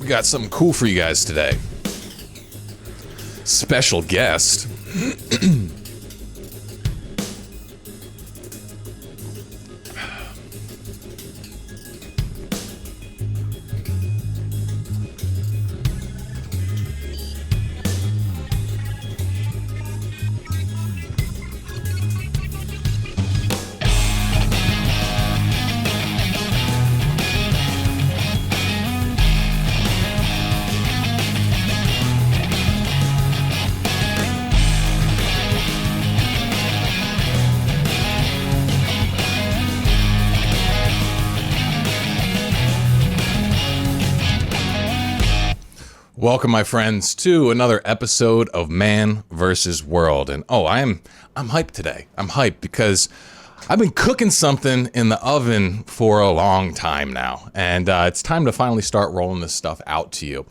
We got something cool for you guys today. Special guest. Welcome, my friends, to another episode of Man vs. World. And I'm hyped today. I'm hyped because I've been cooking something in the oven for a long time now. And it's time to finally start rolling this stuff out to you.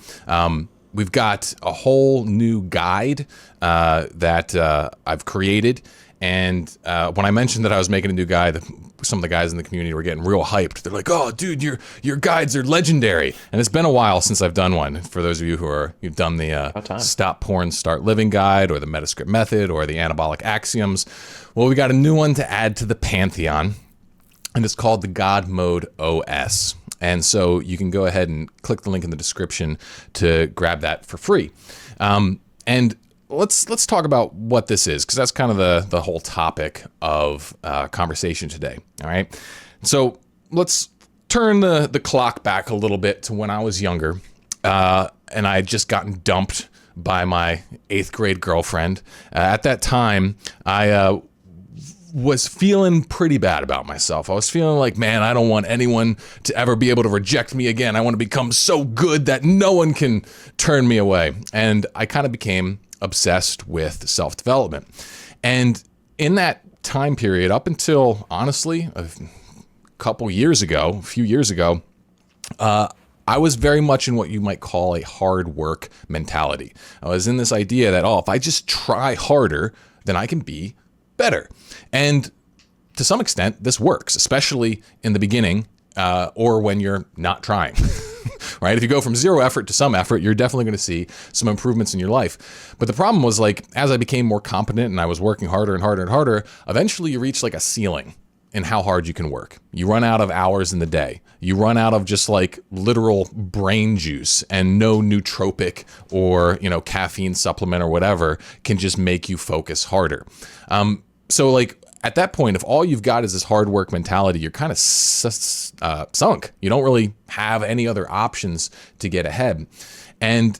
We've got a whole new guide that I've created. And when I mentioned that I was making a new guide, some of the guys in the community were getting real hyped. They're like, "Oh, dude, your guides are legendary." And it's been a while since I've done one. For those of you who've done the Stop Porn, Start Living guide, or the Metascript method, or the Anabolic Axioms, well, we got a new one to add to the pantheon, and it's called the God Mode OS. And so you can go ahead and click the link in the description to grab that for free. And let's talk about what this is, because that's kind of the whole topic of conversation today. All right. So let's turn the clock back a little bit to when I was younger, and I had just gotten dumped by my 8th grade girlfriend. At that time, I was feeling pretty bad about myself. I was feeling like, man, I don't want anyone to ever be able to reject me again. I want to become so good that no one can turn me away. And I kind of became obsessed with self-development. And in that time period, up until honestly a few years ago, I was very much in what you might call a hard work mentality. I was in this idea that, if I just try harder, then I can be better. And to some extent, this works, especially in the beginning, or when you're not trying. Right? If you go from zero effort to some effort, you're definitely going to see some improvements in your life. But the problem was, like, as I became more competent and I was working harder and harder and harder, eventually you reach like a ceiling in how hard you can work. You run out of hours in the day. You run out of just like literal brain juice, and no nootropic or, caffeine supplement or whatever can just make you focus harder. So like, at that point, if all you've got is this hard work mentality, you're kind of sunk. You don't really have any other options to get ahead. And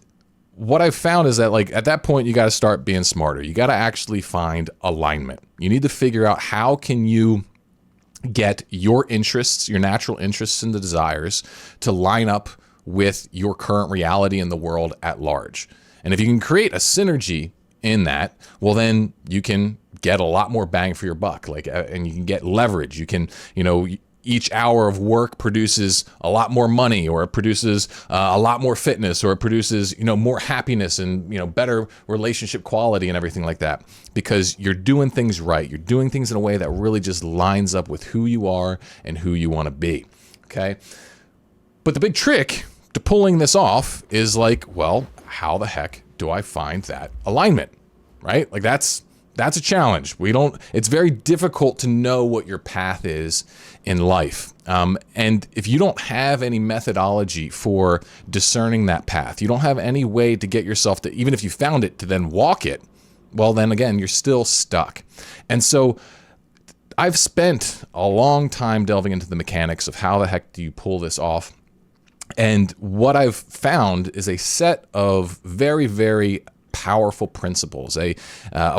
what I've found is that, like, at that point, you got to start being smarter. You got to actually find alignment. You need to figure out how can you get your interests, your natural interests and the desires to line up with your current reality in the world at large. And if you can create a synergy in that, well, then you can get a lot more bang for your buck, and you can get leverage. You can, each hour of work produces a lot more money, or it produces a lot more fitness, or it produces, more happiness and, better relationship quality and everything like that, because you're doing things right. You're doing things in a way that really just lines up with who you are and who you want to be. Okay. But the big trick to pulling this off is like, well, how the heck do I find that alignment, right? Like that's a challenge. It's very difficult to know what your path is in life. And if you don't have any methodology for discerning that path, you don't have any way to get yourself to, even if you found it, to then walk it, well, then again, you're still stuck. And so I've spent a long time delving into the mechanics of how the heck do you pull this off. And what I've found is a set of very, very powerful principles, a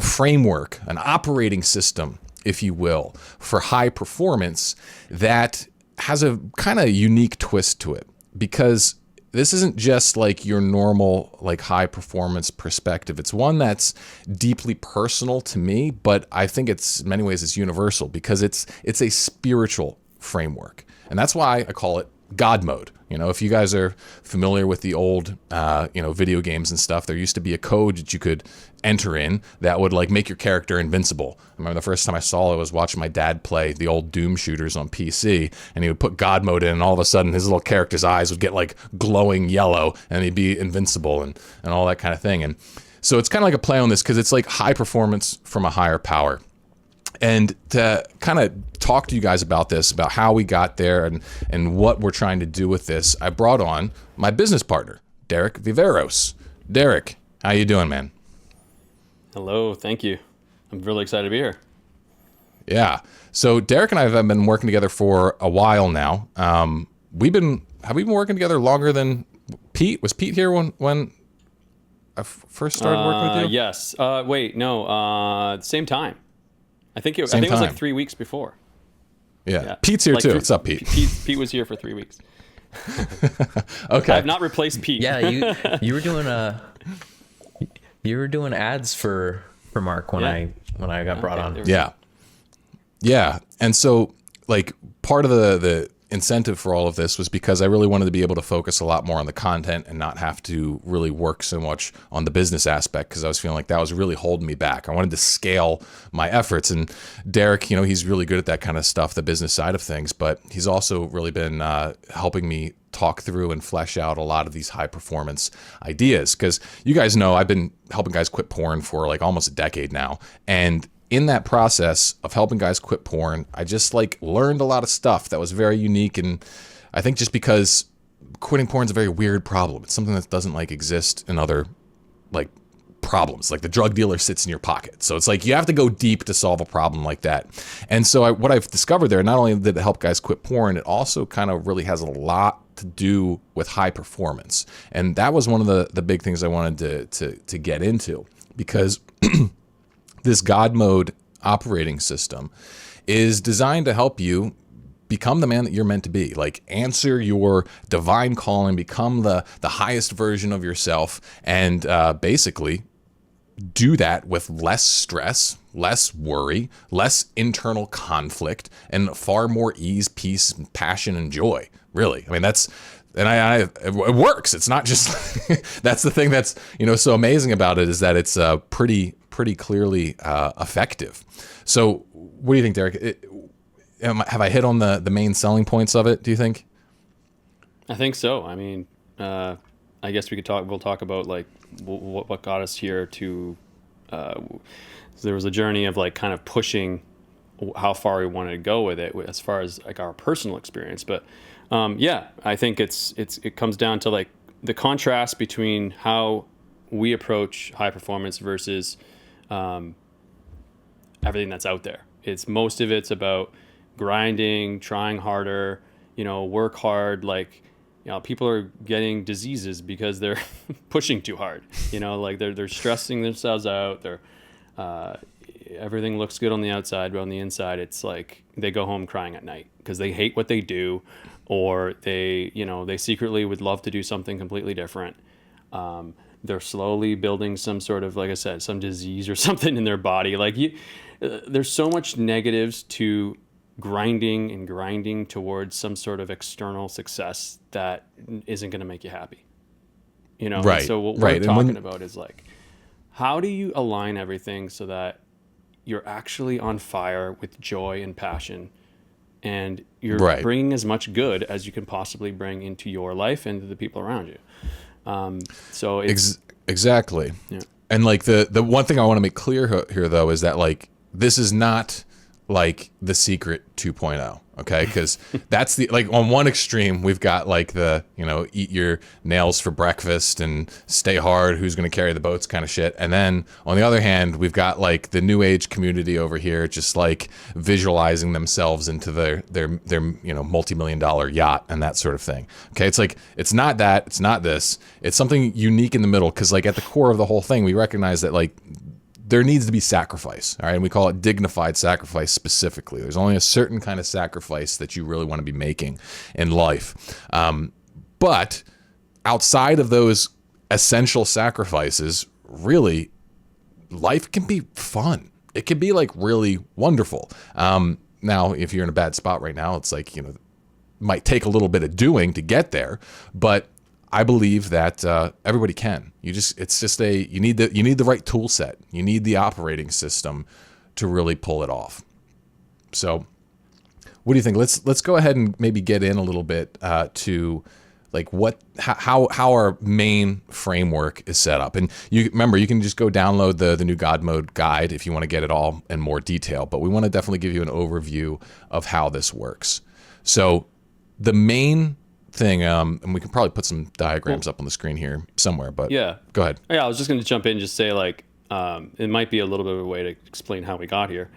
framework, an operating system, if you will, for high performance that has a kind of unique twist to it, because this isn't just like your normal, like, high performance perspective. It's one that's deeply personal to me, but I think in many ways it's universal, because it's a spiritual framework. And that's why I call it God mode. If you guys are familiar with the old, video games and stuff, there used to be a code that you could enter in that would like make your character invincible. I remember the first time I saw it was watching my dad play the old Doom shooters on PC, and he would put God mode in, and all of a sudden his little character's eyes would get like glowing yellow, and he'd be invincible and all that kind of thing. And so it's kind of like a play on this because it's like high performance from a higher power. And to kind of talk to you guys about this, about how we got there and what we're trying to do with this, I brought on my business partner, Derek Viveros. Derek, how you doing, man? Hello, thank you. I'm really excited to be here. Yeah. So Derek and I have been working together for a while now. Have we been working together longer than Pete? Was Pete here when I first started working with you? Yes. Wait, no. Same time. I think it was like 3 weeks before. Yeah. Pete's here too. What's up, Pete? Pete was here for 3 weeks. Okay. I have not replaced Pete. Yeah, you were doing ads for Mark when I got brought on. Yeah. And so like part of the incentive for all of this was because I really wanted to be able to focus a lot more on the content and not have to really work so much on the business aspect, because I was feeling like that was really holding me back. I wanted to scale my efforts, and Derek, he's really good at that kind of stuff, the business side of things, but he's also really been helping me talk through and flesh out a lot of these high performance ideas, because you guys know I've been helping guys quit porn for like almost a decade now, and in that process of helping guys quit porn, I just like learned a lot of stuff that was very unique. And I think just because quitting porn is a very weird problem, it's something that doesn't like exist in other like problems. Like the drug dealer sits in your pocket. So it's like you have to go deep to solve a problem like that. And so what I've discovered there, not only did it help guys quit porn, it also kind of really has a lot to do with high performance. And that was one of the big things I wanted to get into, because this God mode operating system is designed to help you become the man that you're meant to be, like answer your divine calling, become the highest version of yourself, and basically do that with less stress, less worry, less internal conflict, and far more ease, peace, passion, and joy. Really. I mean, it works. It's not just, that's the thing that's, so amazing about it, is that it's pretty clearly effective. So what do you think, Derek? Have I hit on the main selling points of it, do you think? I think so. I mean, I guess we'll talk about like what got us here to, so there was a journey of like kind of pushing how far we wanted to go with it as far as like our personal experience. But I think it comes down to like the contrast between how we approach high performance versus everything that's out there. Most of it's about grinding, trying harder, work hard. Like, people are getting diseases because they're pushing too hard. Like they're stressing themselves out. They're everything looks good on the outside, but on the inside, it's like they go home crying at night because they hate what they do, or they secretly would love to do something completely different. They're slowly building some sort of, like I said, some disease or something in their body. Like there's so much negatives to grinding towards some sort of external success that isn't going to make you happy. Right. And so what we're talking about is like, how do you align everything so that you're actually on fire with joy and passion, and you're bringing as much good as you can possibly bring into your life and to the people around you. So it's exactly. Yeah. And like the one thing I want to make clear here though is that like this is not like The Secret 2.0, okay? Because that's like on one extreme we've got like the eat your nails for breakfast and stay hard, who's going to carry the boats kind of shit, and then on the other hand we've got like the new age community over here just like visualizing themselves into their multi-million-dollar yacht and that sort of thing. Okay, it's like it's not that, it's not this, it's something unique in the middle, because like at the core of the whole thing we recognize that like there needs to be sacrifice, all right? And we call it dignified sacrifice specifically. There's only a certain kind of sacrifice that you really want to be making in life. But outside of those essential sacrifices, really, life can be fun. It can be like really wonderful. Now, if you're in a bad spot right now, it's like, might take a little bit of doing to get there, but I believe that everybody can. You need the right tool set. You need the operating system to really pull it off. So, what do you think? Let's go ahead and maybe get in a little bit to like how our main framework is set up. And you remember, you can just go download the new God Mode guide if you want to get it all in more detail. But we want to definitely give you an overview of how this works. So the main thing, and we can probably put some diagrams up on the screen here somewhere, but yeah, go ahead. Yeah, I was just going to jump in and just say, like, it might be a little bit of a way to explain how we got here.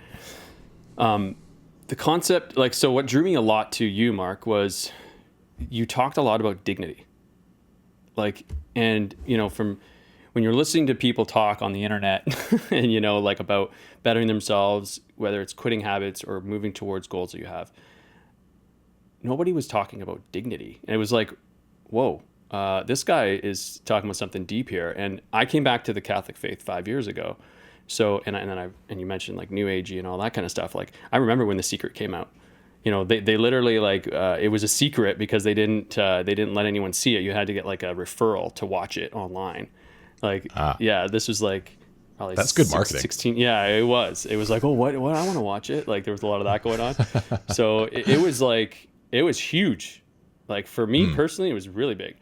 The concept, like, so what drew me a lot to you, Mark, was you talked a lot about dignity. Like, and, from when you're listening to people talk on the internet and, like about bettering themselves, whether it's quitting habits or moving towards goals that you have, nobody was talking about dignity. And it was like, whoa, this guy is talking about something deep here. And I came back to the Catholic faith 5 years ago. So, and you mentioned like New Agey and all that kind of stuff. Like, I remember when The Secret came out. They literally, like, it was a secret because they didn't let anyone see it. You had to get like a referral to watch it online. Like, yeah, this was like probably that's good marketing. 16. Yeah, it was like, oh, what? I want to watch it. Like, there was a lot of that going on. So it was like, it was huge. Like, for me personally, it was really big.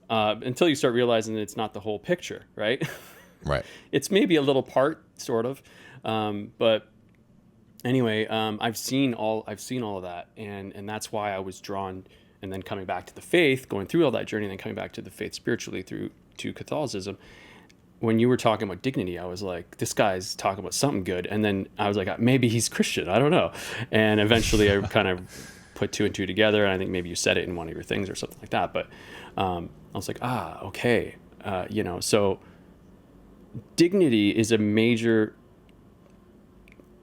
Until you start realizing that it's not the whole picture, right? Right. It's maybe a little part, sort of, but anyway, I've seen all of that, and that's why I was drawn, and then coming back to the faith, going through all that journey, and then coming back to the faith spiritually to Catholicism. When you were talking about dignity, I was like, this guy's talking about something good, and then I was like, maybe he's Christian, I don't know, and eventually I kind of put two and two together, and I think maybe you said it in one of your things or something like that, but I was like, okay, so dignity is a major,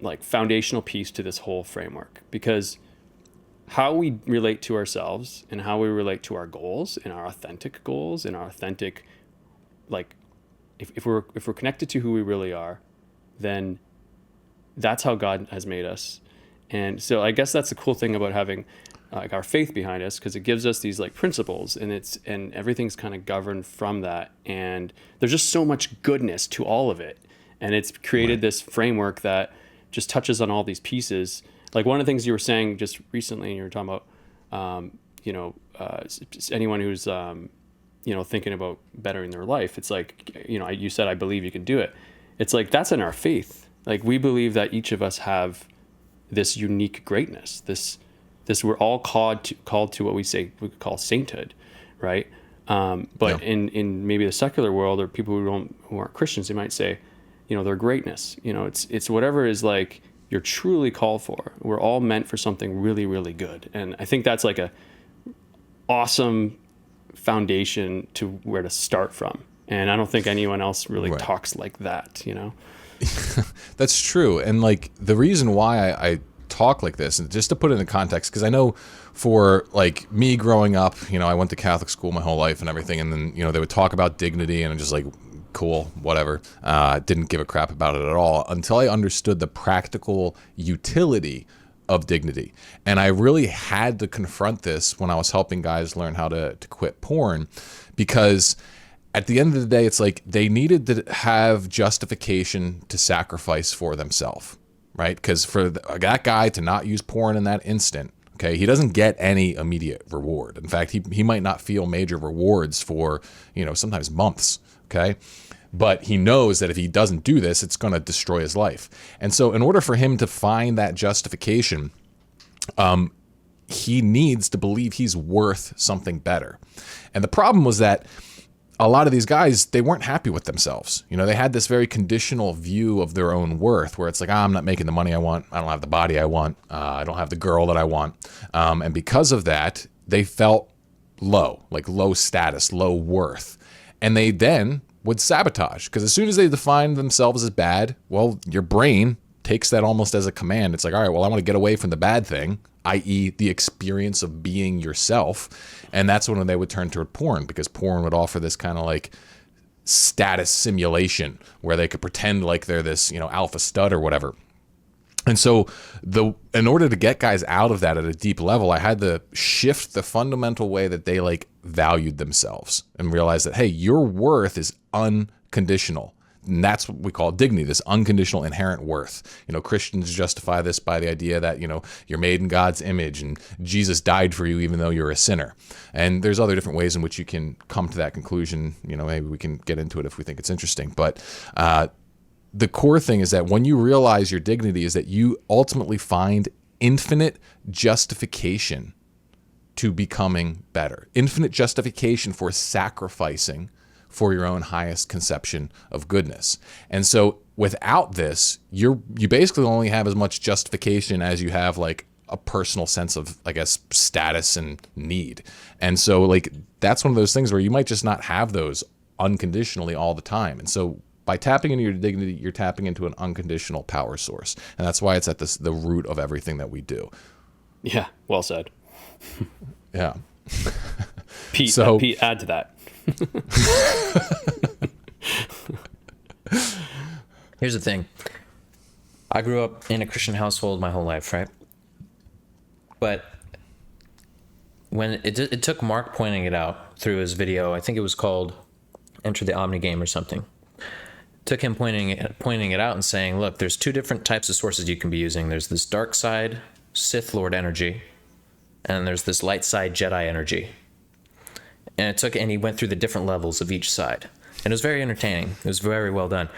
like, foundational piece to this whole framework, because how we relate to ourselves and how we relate to our goals and our authentic goals and our authentic, like, if we're connected to who we really are, then that's how God has made us. And so I guess that's the cool thing about having like our faith behind us, because it gives us these like principles, and everything's kind of governed from that. And there's just so much goodness to all of it. And it's created this framework that just touches on all these pieces. Like, one of the things you were saying just recently, and you were talking about, anyone who's, thinking about bettering their life. It's like, you said, I believe you can do it. It's like, that's in our faith. Like, we believe that each of us have this unique greatness, this we're all called to what we call sainthood, right? But in maybe the secular world, or people who aren't Christians, they might say, their greatness, it's whatever is like you're truly called for. We're all meant for something really, really good. And I think that's like a awesome foundation to where to start from. And I don't think anyone else really talks like that, That's true. And like, the reason why I talk like this, and just to put it in context, because I know for like me growing up, I went to Catholic school my whole life and everything, and then they would talk about dignity, and I'm just like, cool, whatever. Didn't give a crap about it at all until I understood the practical utility of dignity. And I really had to confront this when I was helping guys learn how to quit porn, because at the end of the day, it's like they needed to have justification to sacrifice for themselves. Right? Because for that guy to not use porn in that instant, okay, he doesn't get any immediate reward. In fact, he might not feel major rewards for, sometimes months, okay? But he knows that if he doesn't do this, it's going to destroy his life. And so in order for him to find that justification, he needs to believe he's worth something better. And the problem was that a lot of these guys, they weren't happy with themselves. They had this very conditional view of their own worth, where it's like, I'm not making the money I want. I don't have the body I want. I don't have the girl that I want. And because of that, they felt low, like low status, low worth. And they then would sabotage, because as soon as they define themselves as bad, well, your brain takes that almost as a command. It's like, all right, well, I want to get away from the bad thing, i.e. the experience of being yourself. And that's when they would turn toward porn, because porn would offer this kind of like status simulation where they could pretend like they're this, alpha stud or whatever. And so in order to get guys out of that at a deep level, I had to shift the fundamental way that they like valued themselves and realize that, hey, your worth is unconditional. And that's what we call dignity, this unconditional inherent worth. You know, Christians justify this by the idea that, you know, you're made in God's image and Jesus died for you even though you're a sinner. And there's other different ways in which you can come to that conclusion. You know, maybe we can get into it if we think it's interesting. But the core thing is that when you realize your dignity is that you ultimately find infinite justification to becoming better, infinite justification for sacrificing for your own highest conception of goodness. And so without this, you basically only have as much justification as you have like a personal sense of, I guess, status and need. And so like that's one of those things where you might just not have those unconditionally all the time. And so by tapping into your dignity, you're tapping into an unconditional power source. And that's why it's at the root of everything that we do. Yeah, well said. Yeah. Pete, Pete, add to that. Here's the thing. I grew up in a Christian household my whole life, right? But when it took Mark pointing it out through his video, I think it was called Enter the Omni Game or something. Took him pointing it out and saying, look, there's two different types of sources you can be using. There's this dark side Sith Lord energy, and there's this light side Jedi energy. And he went through the different levels of each side. And it was very entertaining. It was very well done.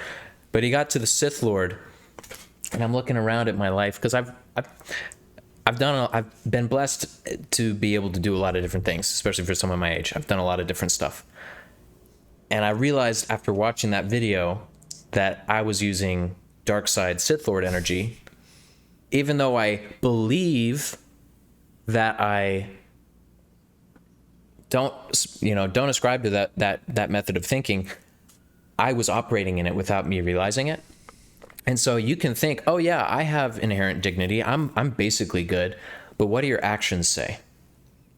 But he got to the Sith Lord, and I'm looking around at my life because I've been blessed to be able to do a lot of different things, especially for someone my age. I've done a lot of different stuff. And I realized after watching that video that I was using dark side Sith Lord energy, even though I believe that I don't ascribe to that method of thinking. I was operating in it without me realizing it. And so you can think, oh yeah, I have inherent dignity. I'm basically good. But what do your actions say?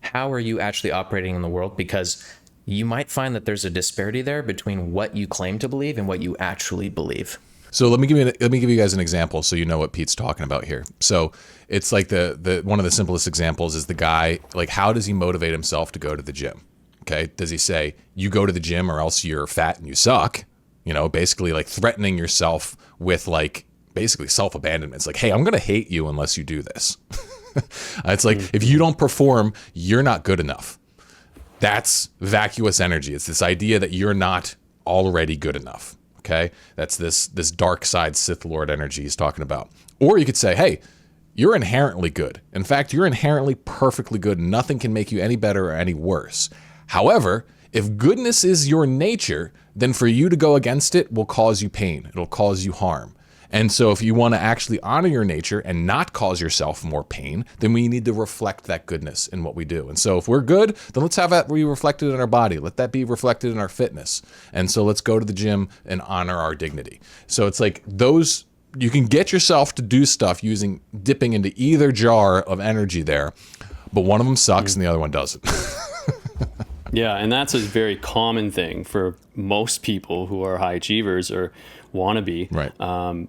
How are you actually operating in the world? Because you might find that there's a disparity there between what you claim to believe and what you actually believe. So let me give you guys an example so you know what Pete's talking about here. So it's like the one of the simplest examples is the guy, like, how does he motivate himself to go to the gym? Okay, does he say you go to the gym or else you're fat and you suck? You know, basically like threatening yourself with like basically self-abandonment. It's like, hey, I'm gonna hate you unless you do this. It's like if you don't perform, you're not good enough. That's vacuous energy. It's this idea that you're not already good enough. Okay, that's this dark side Sith Lord energy he's talking about. Or you could say, hey, you're inherently good. In fact, you're inherently perfectly good. Nothing can make you any better or any worse. However, if goodness is your nature, then for you to go against it will cause you pain. It'll cause you harm. And so if you want to actually honor your nature and not cause yourself more pain, then we need to reflect that goodness in what we do. And so if we're good, then let's have that be reflected in our body. Let that be reflected in our fitness. And so let's go to the gym and honor our dignity. So it's like those, you can get yourself to do stuff dipping into either jar of energy there, but one of them sucks and the other one doesn't. Yeah, and that's a very common thing for most people who are high achievers or want to be. Right.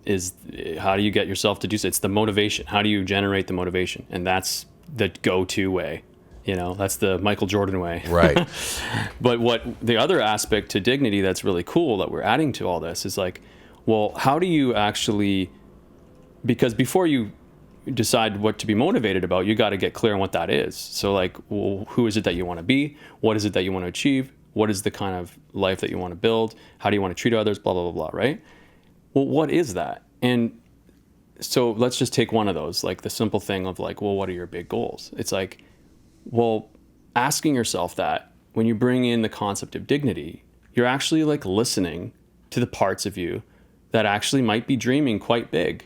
Is how do you get yourself to do so? It's the motivation. How do you generate the motivation? And that's the go-to way. You know, that's the Michael Jordan way. Right. But what the other aspect to dignity that's really cool that we're adding to all this is like, well, how do you actually, because before you decide what to be motivated about, you got to get clear on what that is. So like, well, who is it that you want to be? What is it that you want to achieve? What is the kind of life that you want to build? How do you want to treat others? Blah, blah, blah, blah, right? Well, what is that? And so let's just take one of those, like the simple thing of like, well, what are your big goals? It's like, well, asking yourself that when you bring in the concept of dignity, you're actually like listening to the parts of you that actually might be dreaming quite big.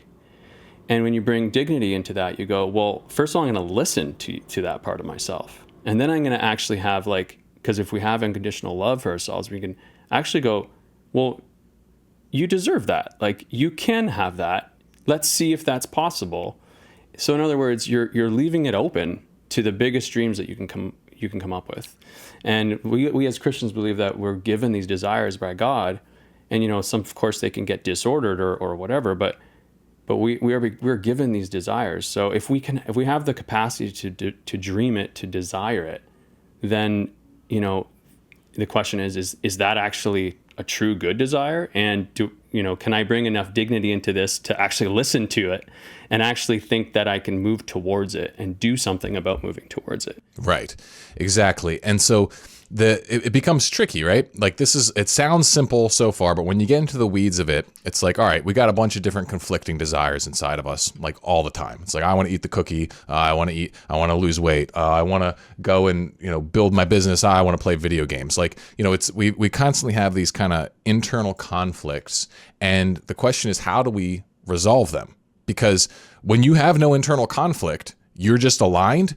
And when you bring dignity into that, you go, well, first of all, I'm going to listen to that part of myself. And then I'm going to actually have like, because if we have unconditional love for ourselves, we can actually go, well, you deserve that. Like you can have that. Let's see if that's possible. So in other words, you're leaving it open to the biggest dreams that you can come up with. And we as Christians believe that we're given these desires by God. And, you know, some, of course, they can get disordered or whatever, but but we're given these desires. So if we have the capacity to dream it, to desire it, then, you know, the question is that actually a true good desire? And can I bring enough dignity into this to actually listen to it and actually think that I can move towards it and do something about moving towards it? Right. Exactly. And so it becomes tricky, right? Like it sounds simple so far, but when you get into the weeds of it, it's like, all right, we got a bunch of different conflicting desires inside of us, like all the time. It's like, I want to eat the cookie. I want to lose weight. I want to go and, build my business. I want to play video games. Like, we constantly have these kind of internal conflicts. And the question is, how do we resolve them? Because when you have no internal conflict, you're just aligned,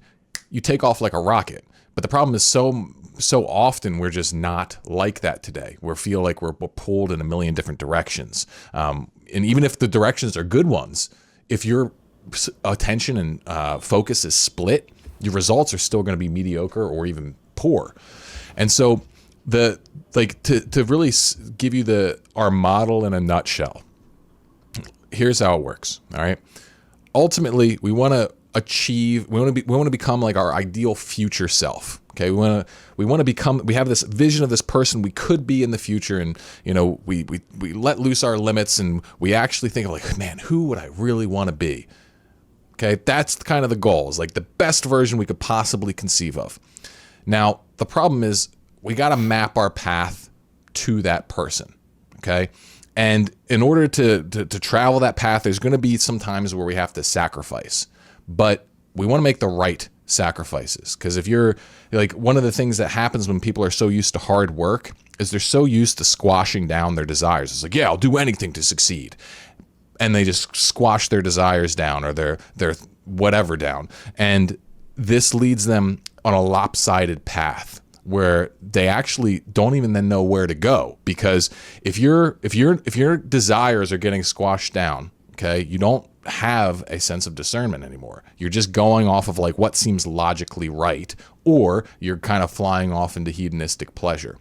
you take off like a rocket. But the problem is so often we're just not like that today. We feel like we're pulled in a million different directions. And even if the directions are good ones, if your attention and focus is split, your results are still going to be mediocre or even poor. And so to really give you our model in a nutshell, here's how it works. All right. Ultimately, we want to become like our ideal future self. Okay, we want to become. We have this vision of this person we could be in the future, and we let loose our limits, and we actually think of like, man, who would I really want to be? Okay, that's kind of the goal. Is like the best version we could possibly conceive of. Now, the problem is we got to map our path to that person. Okay, and in order to travel that path, there's going to be some times where we have to sacrifice, but we want to make the right sacrifices. Because if you're like, one of the things that happens when people are so used to hard work is they're so used to squashing down their desires. It's like, yeah, I'll do anything to succeed. And they just squash their desires down, or their whatever down. And this leads them on a lopsided path where they actually don't even then know where to go. Because if your desires are getting squashed down, okay, you don't have a sense of discernment anymore. You're just going off of like what seems logically right, or you're kind of flying off into hedonistic pleasure.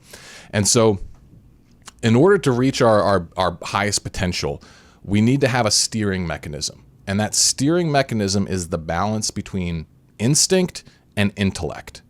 And so in order to reach our highest potential, we need to have a steering mechanism. And that steering mechanism is the balance between instinct and intellect.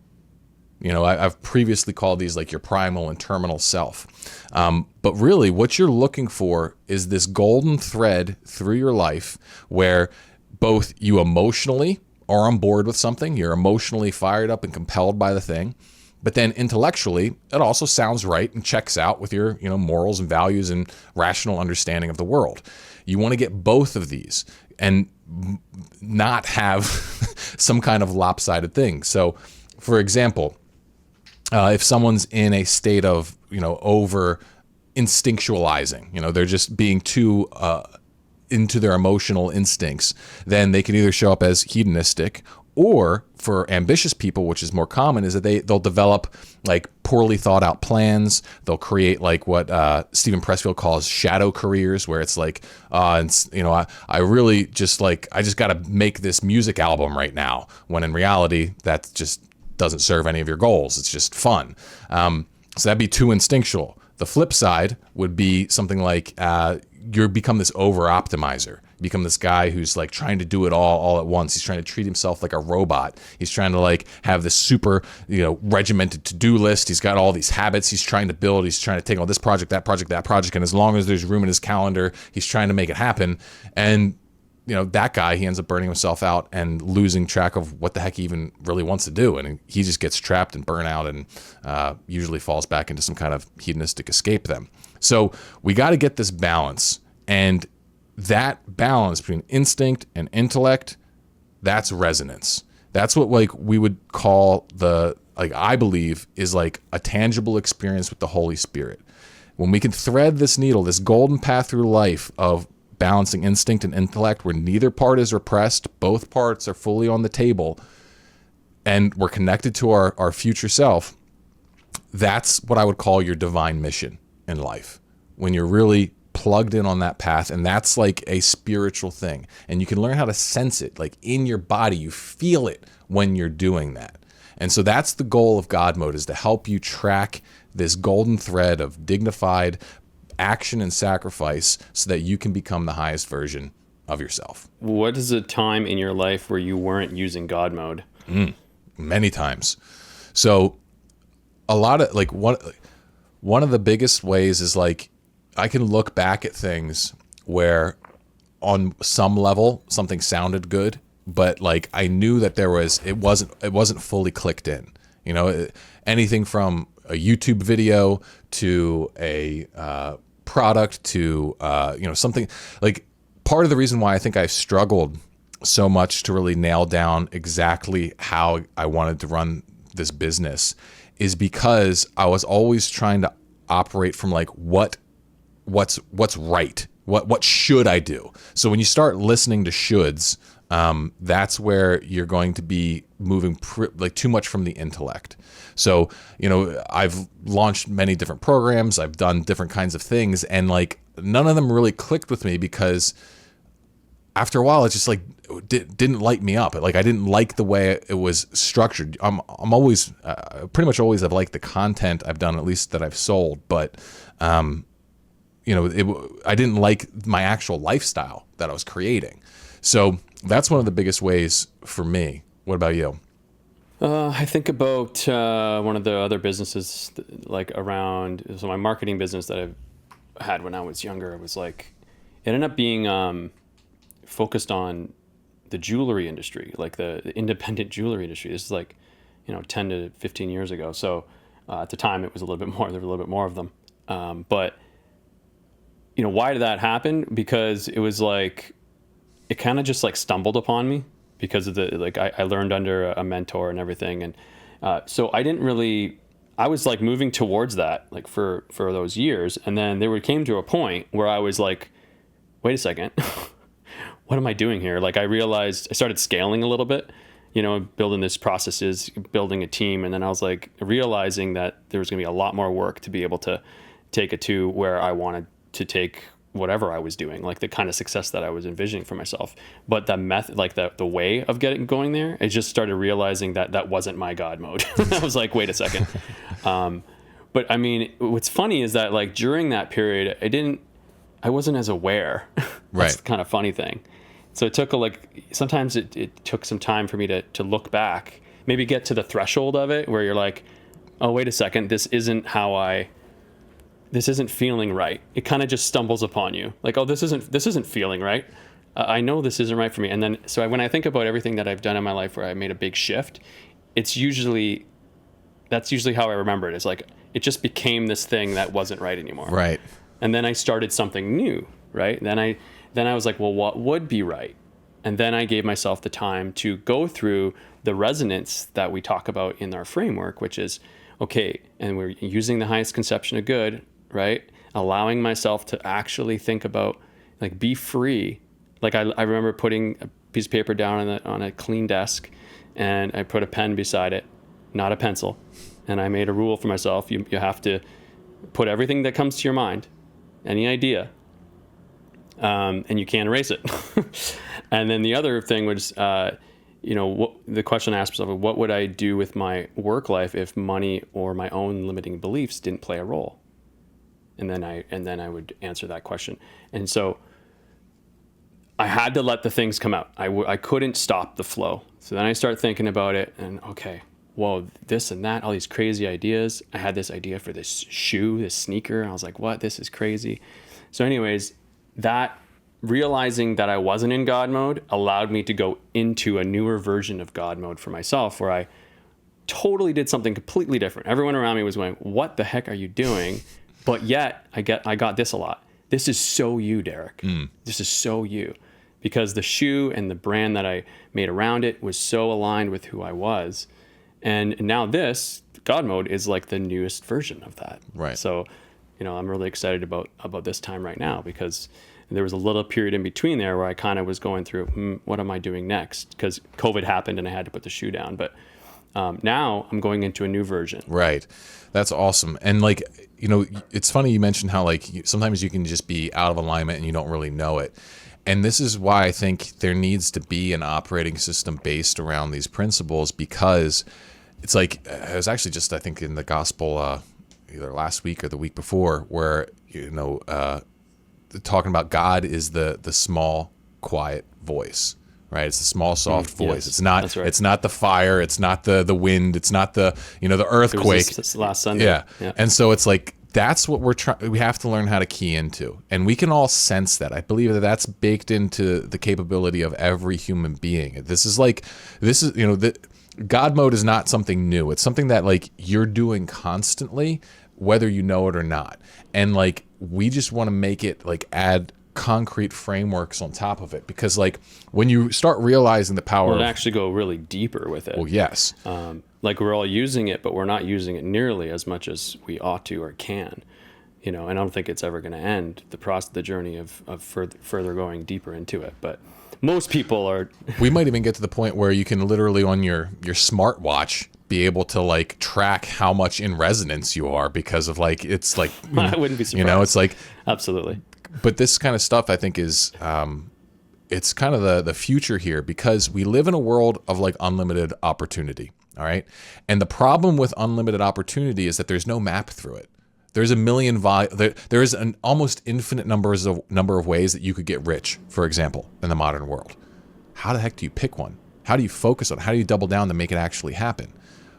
I've previously called these like your primal and terminal self. But really what you're looking for is this golden thread through your life where both you emotionally are on board with something, you're emotionally fired up and compelled by the thing, but then intellectually, it also sounds right and checks out with your, morals and values and rational understanding of the world. You want to get both of these and not have some kind of lopsided thing. So, for example, if someone's in a state of, over instinctualizing, they're just being too into their emotional instincts, then they can either show up as hedonistic, or for ambitious people, which is more common, is that they'll develop like poorly thought out plans. They'll create like what Stephen Pressfield calls shadow careers, where it's like, I really just I just got to make this music album right now, when in reality that just doesn't serve any of your goals. It's just fun. So that'd be too instinctual. The flip side would be something like you become this over optimizer. You become this guy who's like trying to do it all at once. He's trying to treat himself like a robot. He's trying to like have this super, regimented to-do list. He's got all these habits he's trying to build. He's trying to take on this project, that project, that project. And as long as there's room in his calendar, he's trying to make it happen. And that guy, he ends up burning himself out and losing track of what the heck he even really wants to do. And he just gets trapped and burnt out and usually falls back into some kind of hedonistic escape then. So we got to get this balance. And that balance between instinct and intellect, that's resonance. That's what we would call I believe is like a tangible experience with the Holy Spirit. When we can thread this needle, this golden path through life of balancing instinct and intellect, where neither part is repressed, both parts are fully on the table, and we're connected to our future self, that's what I would call your divine mission in life. When you're really plugged in on that path, and that's like a spiritual thing. And you can learn how to sense it, like in your body, you feel it when you're doing that. And so that's the goal of God Mode, is to help you track this golden thread of dignified action and sacrifice so that you can become the highest version of yourself. What is a time in your life where you weren't using God mode? Many times. So a lot of like one of the biggest ways is like I can look back at things where on some level something sounded good, but like I knew that it wasn't fully clicked in. You know, anything from a YouTube video to a product to something like, part of the reason why I think I struggled so much to really nail down exactly how I wanted to run this business is because I was always trying to operate from like what's right, what should I do. So when you start listening to shoulds, that's where you're going to be moving like too much from the intellect. So, I've launched many different programs, I've done different kinds of things, and like none of them really clicked with me because after a while, it just like didn't light me up. Like I didn't like the way it was structured. I'm always pretty much always have liked the content I've done, at least that I've sold, but I didn't like my actual lifestyle that I was creating. So that's one of the biggest ways for me. What about you? I think about one of the other businesses, like around, so my marketing business that I had when I was younger. It was like, it ended up being focused on the jewelry industry, like the independent jewelry industry. This is like, 10 to 15 years ago. So at the time it was a little bit more, there were a little bit more of them. But why did that happen? Because it was like, it kind of just like stumbled upon me because of I learned under a mentor and everything. And so I was like moving towards that, like for those years. And then came to a point where I was like, wait a second, what am I doing here? Like I realized I started scaling a little bit, building this processes, building a team. And then I was like realizing that there was gonna be a lot more work to be able to take it to where I wanted to take whatever I was doing, like the kind of success that I was envisioning for myself. But the method, like the way of going there, I just started realizing that wasn't my God mode. I was like, wait a second. But I mean, what's funny is that like during that period, I wasn't as aware. That's Right. the kind of funny thing. So it took sometimes it took some time for me to look back, maybe get to the threshold of it where you're like, oh, wait a second, this isn't feeling right. It kind of just stumbles upon you. Like, oh, this isn't feeling right. I know this isn't right for me. And then, so when I think about everything that I've done in my life where I made a big shift, that's usually how I remember it. It's like, it just became this thing that wasn't right anymore. Right. And then I started something new, right? Then I was like, well, what would be right? And then I gave myself the time to go through the resonance that we talk about in our framework, which is, okay, and we're using the highest conception of good, right? Allowing myself to actually think about, like, be free. Like I remember putting a piece of paper down on a clean desk, and I put a pen beside it, not a pencil. And I made a rule for myself. You have to put everything that comes to your mind, any idea, and you can't erase it. And then the other thing was, what the question I asked myself, what would I do with my work life if money or my own limiting beliefs didn't play a role? And then I would answer that question. And so I had to let the things come out. I couldn't stop the flow. So then I start thinking about it, and okay, well, this and that, all these crazy ideas. I had this idea for this shoe, this sneaker. And I was like, what? This is crazy. So anyways, that realizing that I wasn't in God mode allowed me to go into a newer version of God mode for myself, where I totally did something completely different. Everyone around me was going, what the heck are you doing? But yet I got this a lot. This is so you, Derek. This is so you. Because the shoe and the brand that I made around it was so aligned with who I was. And now this, God mode, is like the newest version of that. Right. So, I'm really excited about this time right now, because there was a little period in between there where I kind of was going through, what am I doing next? Because COVID happened and I had to put the shoe down. But now I'm going into a new version. Right. That's awesome. And like, it's funny you mentioned how like sometimes you can just be out of alignment and you don't really know it. And this is why I think there needs to be an operating system based around these principles, because it's like, I was actually just, I think, in the gospel either last week or the week before, where, talking about God is the small quiet voice, right? It's the small, soft voice. Yes, It's not. that's right. It's not the fire. It's not the wind. It's not the the It was earthquake. this last Sunday. Yeah. Yeah. And so it's like that's what we have to learn how to key into. And we can all sense that. I believe that that's baked into the capability of every human being. This is the God mode is not something new. It's something that like you're doing constantly, whether you know it or not. And like we just want to make it like add concrete frameworks on top of it, because like when you start realizing the power Well, of, actually go really deeper with it. well, yes. Like we're all using it, but we're not using it nearly as much as we ought to or can, and I don't think it's ever going to end the journey of further going deeper into it. But most people are. We might even get to the point where you can literally on your smartwatch be able to like track how much in resonance you are, because of like, it's like, I wouldn't be surprised. it's like, Absolutely. but this kind of stuff I think is, it's kind of the future here, because we live in a world of like unlimited opportunity. All right. And the problem with unlimited opportunity is that there's no map through it. There's a million, there is an almost infinite number of ways that you could get rich, for example, in the modern world. How the heck do you pick one? How do you focus on? How do you double down to make it actually happen?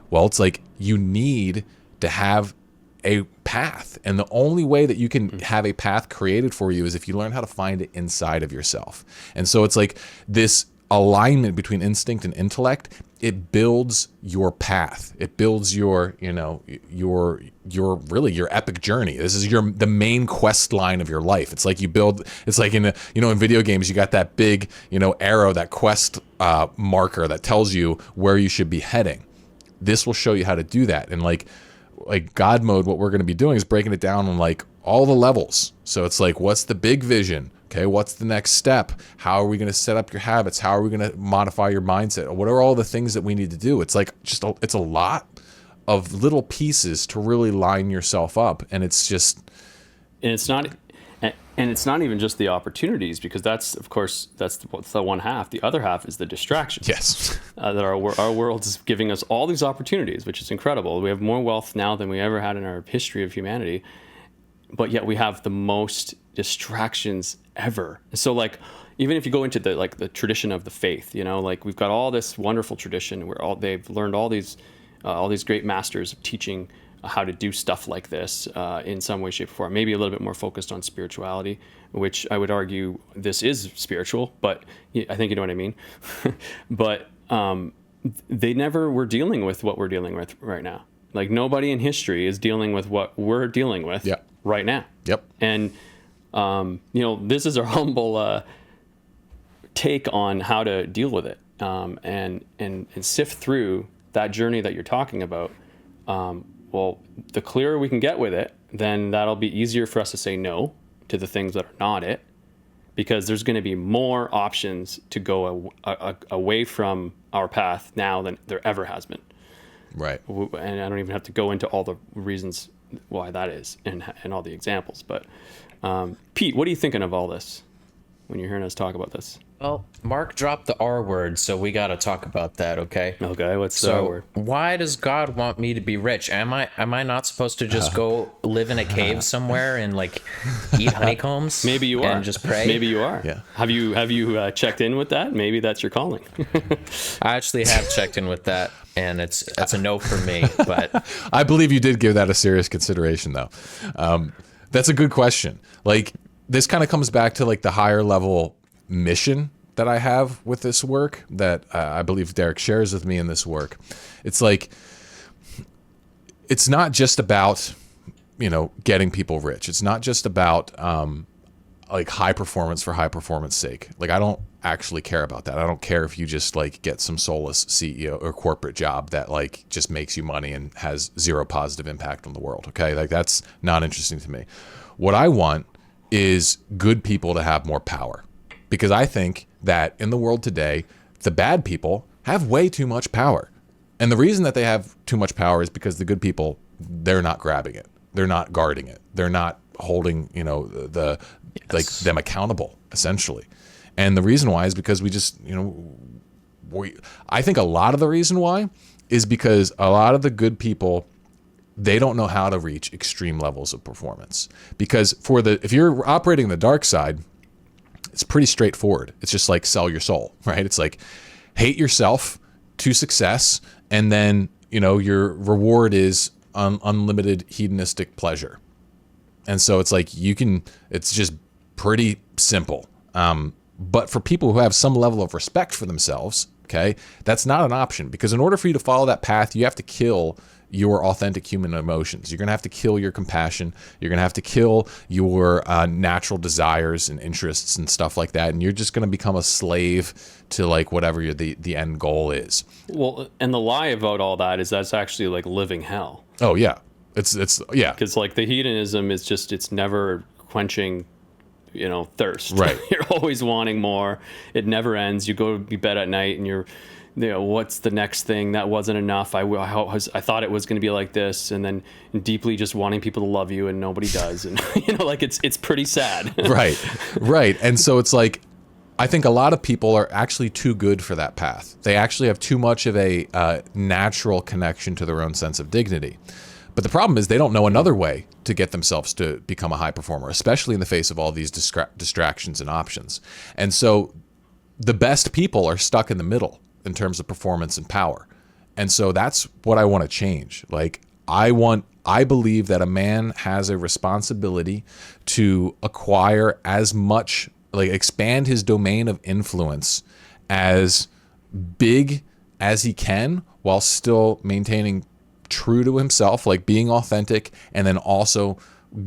Well, it's like you need to have a path. And the only way that you can have a path created for you is if you learn how to find it inside of yourself. And so it's like this alignment between instinct and intellect. It builds your path. It builds your really your epic journey. This is the main quest line of your life. It's like it's like in in video games, you got that big, arrow, that quest marker that tells you where you should be heading. This will show you how to do that. And like God mode, what we're going to be doing is breaking it down on like all the levels. So it's like, what's the big vision? Okay, what's the next step? How are we going to set up your habits? How are we going to modify your mindset? What are all the things that we need to do? It's like it's a lot of little pieces to really line yourself up, and it's just. And it's not even just the opportunities, because that's the one half. The other half is the distractions. Yes. That our world is giving us all these opportunities, which is incredible. We have more wealth now than we ever had in our history of humanity, but yet we have the most distractions ever. So like, even if you go into the tradition of the faith, like we've got all this wonderful tradition where they've learned all these great masters of teaching how to do stuff like this in some way, shape, or form. Maybe a little bit more focused on spirituality, which I would argue this is spiritual, but I think you know what I mean. But they never were dealing with what we're dealing with right now. Like nobody in history is dealing with what we're dealing with right now. Yep. And this is our humble take on how to deal with it, and sift through that journey that you're talking about. Well, the clearer we can get with it, then that'll be easier for us to say no to the things that are not it, because there's going to be more options to go away from our path now than there ever has been. Right. And I don't even have to go into all the reasons why that is and all the examples. But Pete, what are you thinking of all this when you're hearing us talk about this? Well, Mark dropped the R word, so we got to talk about that, okay? Okay, what's the R word? Why does God want me to be rich? Am I not supposed to just go live in a cave somewhere and like eat honeycombs? Maybe you are. And just pray? Maybe you are. Yeah. Have you checked in with that? Maybe that's your calling. I actually have checked in with that, and that's a no for me. But I believe you did give that a serious consideration, though. That's a good question. Like, this kind of comes back to like the higher level mission that I have with this work that I believe Derek shares with me in this work. It's like, it's not just about, getting people rich. It's not just about like high performance for high performance sake. Like, I don't actually care about that. I don't care if you just like get some soulless CEO or corporate job that like just makes you money and has zero positive impact on the world. Okay. Like, that's not interesting to me. What I want is good people to have more power, because I think that in the world today, the bad people have way too much power. And the reason that they have too much power is because the good people, they're not grabbing it. They're not guarding it. They're not holding, like them accountable, essentially. And the reason why is because we just, I think a lot of the reason why is because a lot of the good people, they don't know how to reach extreme levels of performance. Because if you're operating the dark side, It's pretty straightforward. It's just like sell your soul, right? It's like hate yourself to success, and then, you know, your reward is unlimited hedonistic pleasure. And so it's like it's just pretty simple. But for people who have some level of respect for themselves, okay, that's not an option, because in order for you to follow that path, you have to kill your authentic human emotions. You're going to have to kill your compassion. You're going to have to kill your natural desires and interests and stuff like that. And you're just going to become a slave to like whatever the end goal is. Well, and the lie about all that is that's actually like living hell. Oh yeah. It's yeah. Because like the hedonism is just, it's never quenching, you know, thirst. Right. You're always wanting more. It never ends. You go to bed at night and you're, you know, what's the next thing? That wasn't enough. I thought it was going to be like this, and then deeply just wanting people to love you, and nobody does. And you know, like it's pretty sad. Right. And so it's like, I think a lot of people are actually too good for that path. They actually have too much of a natural connection to their own sense of dignity. But the problem is they don't know another way to get themselves to become a high performer, especially in the face of all these distractions and options. And so the best people are stuck in the middle in terms of performance and power. And so that's what I want to change. Like I believe that a man has a responsibility to acquire as much, like expand his domain of influence as big as he can, while still maintaining true to himself, like being authentic, and then also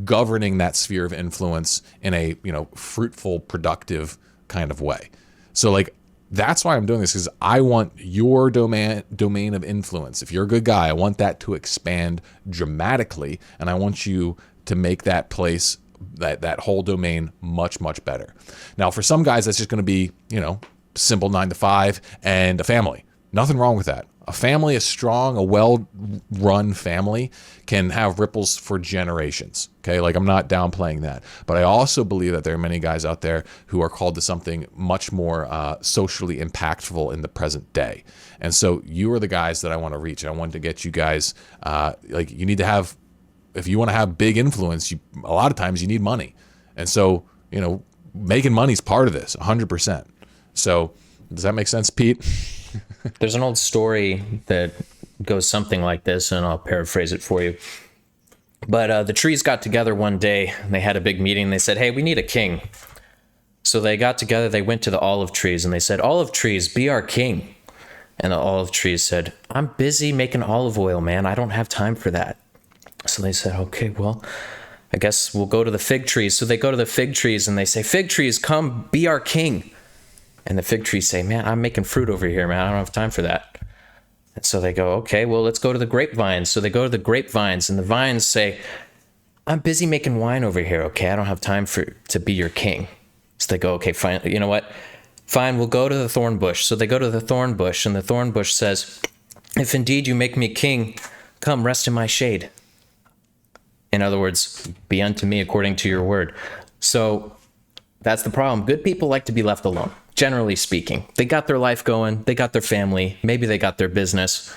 governing that sphere of influence in a, you know, fruitful, productive kind of way. So like, that's why I'm doing this, because I want your domain of influence. If you're a good guy, I want that to expand dramatically, and I want you to make that place, that whole domain much, much better. Now, for some guys, that's just going to be, you know, simple 9 to 5 and a family. Nothing wrong with that. A family, a strong, a well-run family can have ripples for generations, okay? Like, I'm not downplaying that. But I also believe that there are many guys out there who are called to something much more socially impactful in the present day. And so you are the guys that I want to reach. I want to get you guys, like, you need to have, if you want to have big influence, a lot of times you need money. And so, you know, making money is part of this, 100%. So does that make sense, Pete? There's an old story that goes something like this, and I'll paraphrase it for you. But the trees got together one day, and they had a big meeting. They said, hey, we need a king. So they got together, they went to the olive trees, and they said, olive trees, be our king. And the olive trees said, I'm busy making olive oil, man. I don't have time for that. So they said, okay, well, I guess we'll go to the fig trees. So they go to the fig trees, and they say, fig trees, come be our king. And the fig trees say, man, I'm making fruit over here, man. I don't have time for that. And so they go, okay, well, let's go to the grapevines. So they go to the grapevines, and the vines say, I'm busy making wine over here, okay? I don't have time to be your king. So they go, okay, fine. You know what? Fine, we'll go to the thorn bush. So they go to the thorn bush, and the thorn bush says, if indeed you make me king, come rest in my shade. In other words, be unto me according to your word. So that's the problem. Good people like to be left alone. Generally speaking, they got their life going, they got their family, maybe they got their business.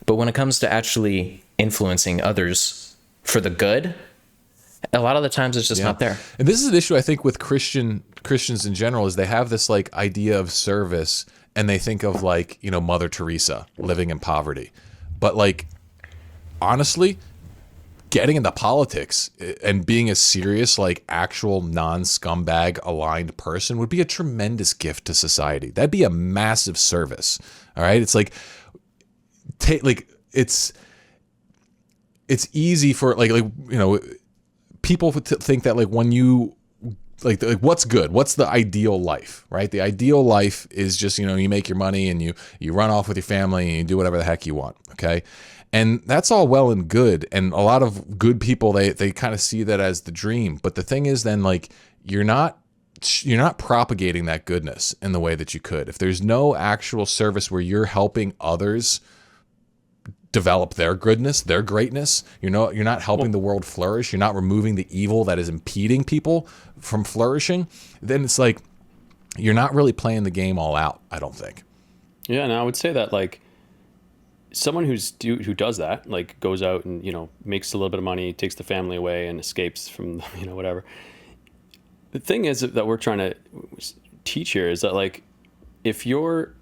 But when it comes to actually influencing others for the good, a lot of the times it's just not there. And this is an issue, I think, with Christians in general, is they have this like idea of service, and they think of like, you know, Mother Teresa living in poverty. But like, honestly, getting into politics and being a serious, like actual non-scumbag aligned person would be a tremendous gift to society. That'd be a massive service. All right. It's like, it's easy for like, you know, people to think that like when you like what's good, what's the ideal life, right? The ideal life is just, you know, you make your money and you run off with your family and you do whatever the heck you want. Okay. And that's all well and good. And a lot of good people, they kind of see that as the dream. But the thing is then, like, you're not propagating that goodness in the way that you could. If there's no actual service where you're helping others develop their goodness, their greatness, you're not helping the world flourish, you're not removing the evil that is impeding people from flourishing, then it's like you're not really playing the game all out, I don't think. Yeah, and I would say that, like, someone who does that, like, goes out and, you know, makes a little bit of money, takes the family away and escapes from, you know, whatever. the thing is that we're trying to teach here is that, like, if you're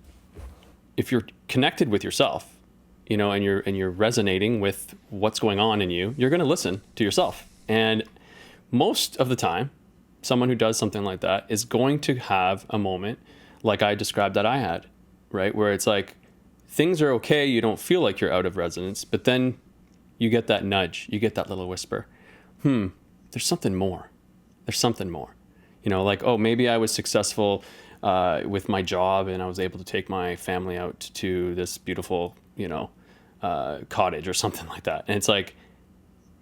connected with yourself, you know, and you're resonating with what's going on in you, you're going to listen to yourself. And most of the time, someone who does something like that is going to have a moment like I described that I had, right? Where it's like, things are okay, you don't feel like you're out of resonance, but then you get that nudge, you get that little whisper, there's something more. There's something more. You know, like, oh, maybe I was successful with my job and I was able to take my family out to this beautiful, you know, cottage or something like that. And it's like,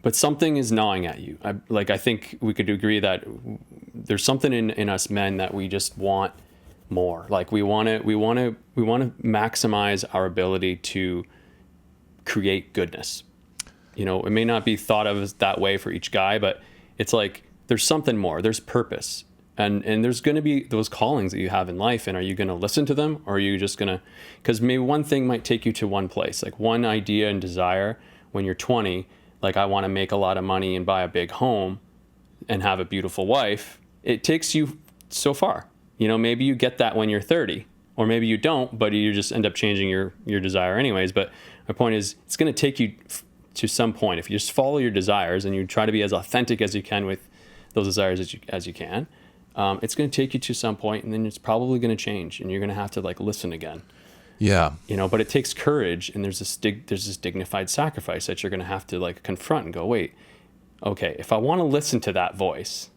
but something is gnawing at you. I think we could agree that there's something in us men that we just want more. Like we want to maximize our ability to create goodness. You know, it may not be thought of as that way for each guy, but it's like there's something more. There's purpose. And there's going to be those callings that you have in life. And are you going to listen to them, or are you just going to, because maybe one thing might take you to one place, like one idea and desire when you're 20, like I want to make a lot of money and buy a big home and have a beautiful wife. It takes you so far. You know, maybe you get that when you're 30, or maybe you don't, but you just end up changing your desire anyways. But my point is, it's going to take you to some point. If you just follow your desires and you try to be as authentic as you can with those desires as you can, it's going to take you to some point, and then it's probably going to change, and you're going to have to like listen again. Yeah. You know, but it takes courage, and there's this dignified sacrifice that you're going to have to like confront and go, wait, okay, if I want to listen to that voice,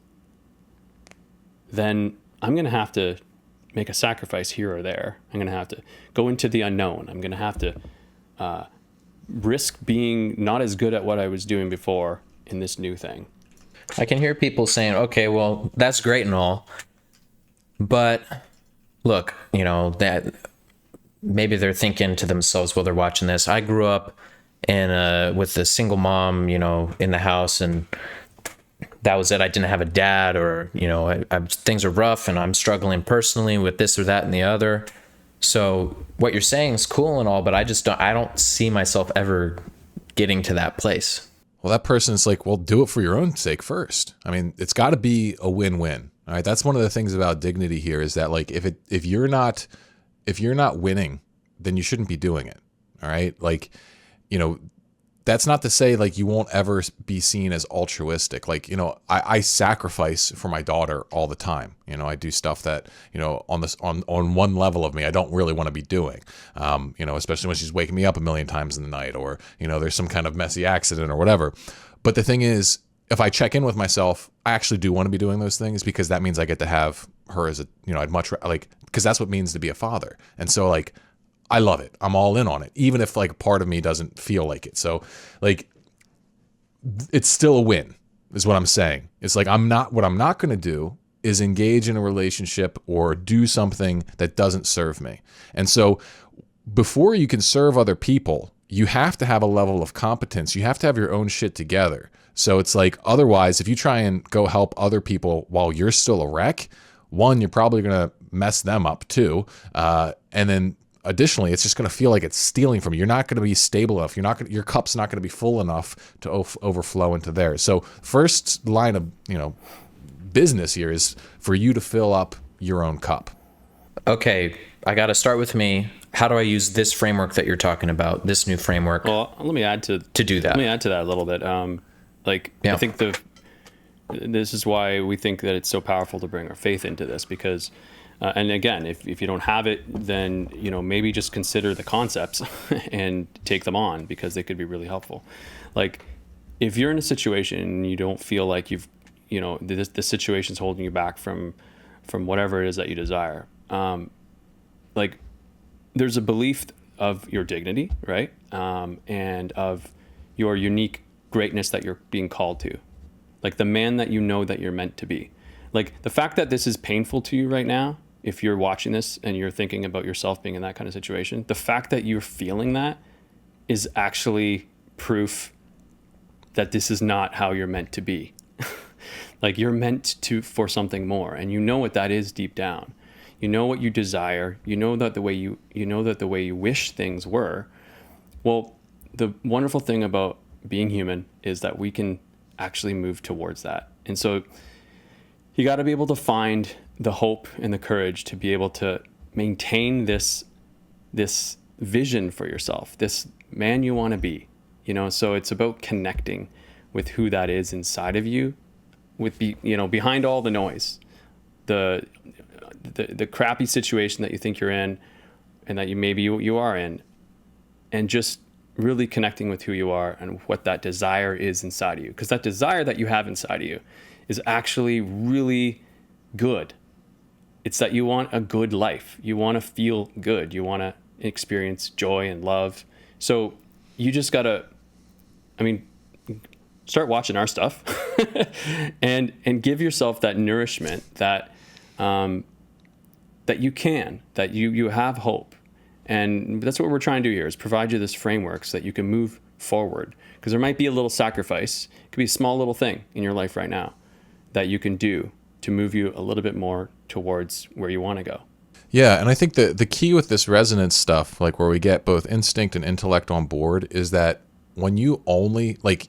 then I'm going to have to make a sacrifice here or there. I'm going to have to go into the unknown. I'm going to have to risk being not as good at what I was doing before in this new thing. I can hear people saying, okay, well, that's great and all, but look, you know, that maybe they're thinking to themselves while they're watching this, I grew up with a single mom, you know, in the house, and that was it. I didn't have a dad, or, you know, things are rough and I'm struggling personally with this or that and the other. So what you're saying is cool and all, but I don't see myself ever getting to that place. Well, that person's like, well, do it for your own sake first. I mean, it's got to be a win-win. All right. That's one of the things about dignity here, is that like, if you're not winning, then you shouldn't be doing it. All right. Like, you know, that's not to say like you won't ever be seen as altruistic. Like, you know, I sacrifice for my daughter all the time. You know, I do stuff that, you know, on one level of me, I don't really want to be doing, you know, especially when she's waking me up a million times in the night, or, you know, there's some kind of messy accident or whatever. But the thing is, if I check in with myself, I actually do want to be doing those things, because that means I get to have her as a, you know, I'd much like, because that's what it means to be a father. And so like, I love it. I'm all in on it, even if like part of me doesn't feel like it. So like, it's still a win is what I'm saying. It's like, what I'm not going to do is engage in a relationship or do something that doesn't serve me. And so before you can serve other people, you have to have a level of competence. You have to have your own shit together. So it's like, otherwise, if you try and go help other people while you're still a wreck, one, you're probably going to mess them up too. And then additionally, it's just going to feel like it's stealing from you. You're not going to be stable enough. Your cup's not going to be full enough to overflow into theirs. So first line of, you know, business here is for you to fill up your own cup. Okay, I got to start with me. How do I use this framework that you're talking about, this new framework? Well, let me add to do that. Let me add to that a little bit. I think this is why we think that it's so powerful to bring our faith into this, because and again, if you don't have it, then, you know, maybe just consider the concepts and take them on, because they could be really helpful. Like, if you're in a situation and you don't feel like you've, you know, the situation's holding you back from whatever it is that you desire, like, there's a belief of your dignity, right? And of your unique greatness that you're being called to, like the man that you know that you're meant to be. Like, the fact that this is painful to you right now, if you're watching this and you're thinking about yourself being in that kind of situation, the fact that you're feeling that is actually proof that this is not how you're meant to be. Like, you're meant for something more, and you know what that is deep down. You know what you desire. You know that the way you wish things were. Well, the wonderful thing about being human is that we can actually move towards that. And so you got to be able to find the hope and the courage to be able to maintain this vision for yourself, this man you want to be, so it's about connecting with who that is inside of you, behind all the noise, the crappy situation that you think you're in and that you are in, and just really connecting with who you are and what that desire is inside of you. Because that desire that you have inside of you is actually really good. It's that you want a good life. You want to feel good. You want to experience joy and love. So you just got to, start watching our stuff and give yourself that nourishment that you have hope. And that's what we're trying to do here, is provide you this framework so that you can move forward. Because there might be a little sacrifice. It could be a small little thing in your life right now that you can do to move you a little bit more towards where you want to go. Yeah, and I think the key with this resonance stuff, like where we get both instinct and intellect on board, is that when you only, I'm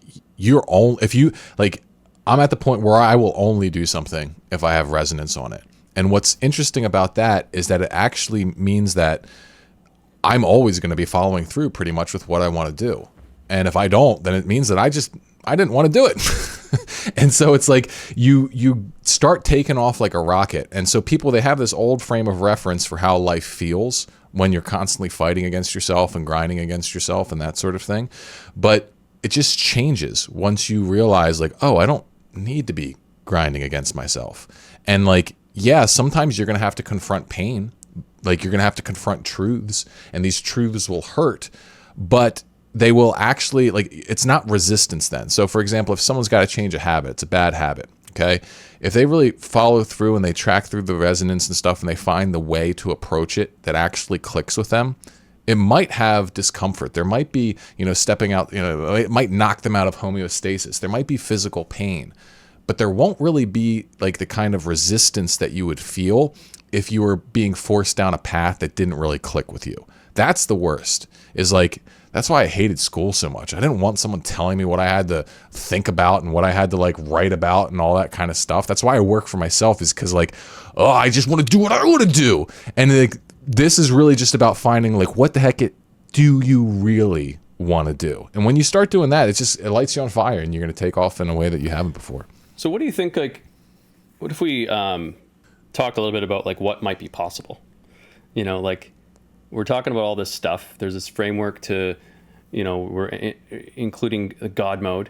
at the point where I will only do something if I have resonance on it. And what's interesting about that is that it actually means that I'm always going to be following through pretty much with what I want to do. And if I don't, then it means that I didn't want to do it. And so it's like you start taking off like a rocket. And so people, they have this old frame of reference for how life feels when you're constantly fighting against yourself and grinding against yourself and that sort of thing. But it just changes once you realize, like, oh, I don't need to be grinding against myself. And like, yeah, sometimes you're going to have to confront pain. Like, you're going to have to confront truths, and these truths will hurt, but they will actually, like, it's not resistance then. So for example, if someone's got to change a habit, it's a bad habit. Okay. If they really follow through and they track through the resonance and stuff, and they find the way to approach it that actually clicks with them, it might have discomfort. There might be, stepping out, it might knock them out of homeostasis. There might be physical pain, but there won't really be like the kind of resistance that you would feel if you were being forced down a path that didn't really click with you. That's the worst. That's why I hated school so much. I didn't want someone telling me what I had to think about and what I had to like write about and all that kind of stuff. That's why I work for myself, is because I just want to do what I want to do. And this is really just about finding like, what the heck do you really want to do? And when you start doing that, it lights you on fire, and you're going to take off in a way that you haven't before. So what do you think, what if we talk a little bit about like what might be possible? We're talking about all this stuff. There's this framework to, we're including the God mode,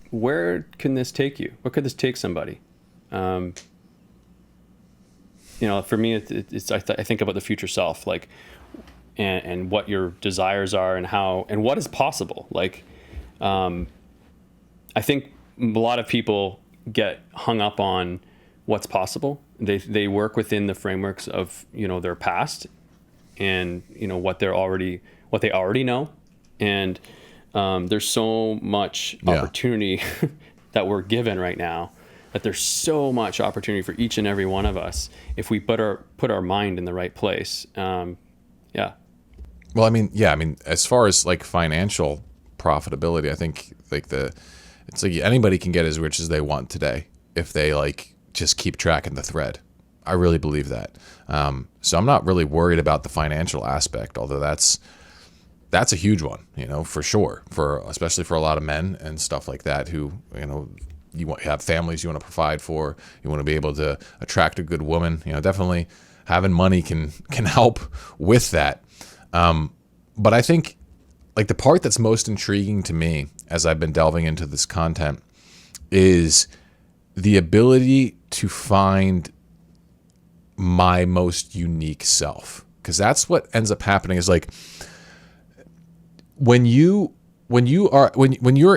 where can this take you? Where could this take somebody? For me, I think about the future self, and what your desires are and what is possible. I think a lot of people get hung up on what's possible. They work within the frameworks of, their past and, what they already know. And there's so much opportunity that we're given right now, that there's so much opportunity for each and every one of us if we put our mind in the right place. Well, as far as like financial profitability, I think it's like anybody can get as rich as they want today if they just keep tracking the thread. I really believe that. So I'm not really worried about the financial aspect, although that's a huge one, for sure, especially for a lot of men and stuff like that who, you have families you want to provide for, you want to be able to attract a good woman, definitely having money can help with that. But I think the part that's most intriguing to me as I've been delving into this content is the ability to find my most unique self. Because that's what ends up happening is when your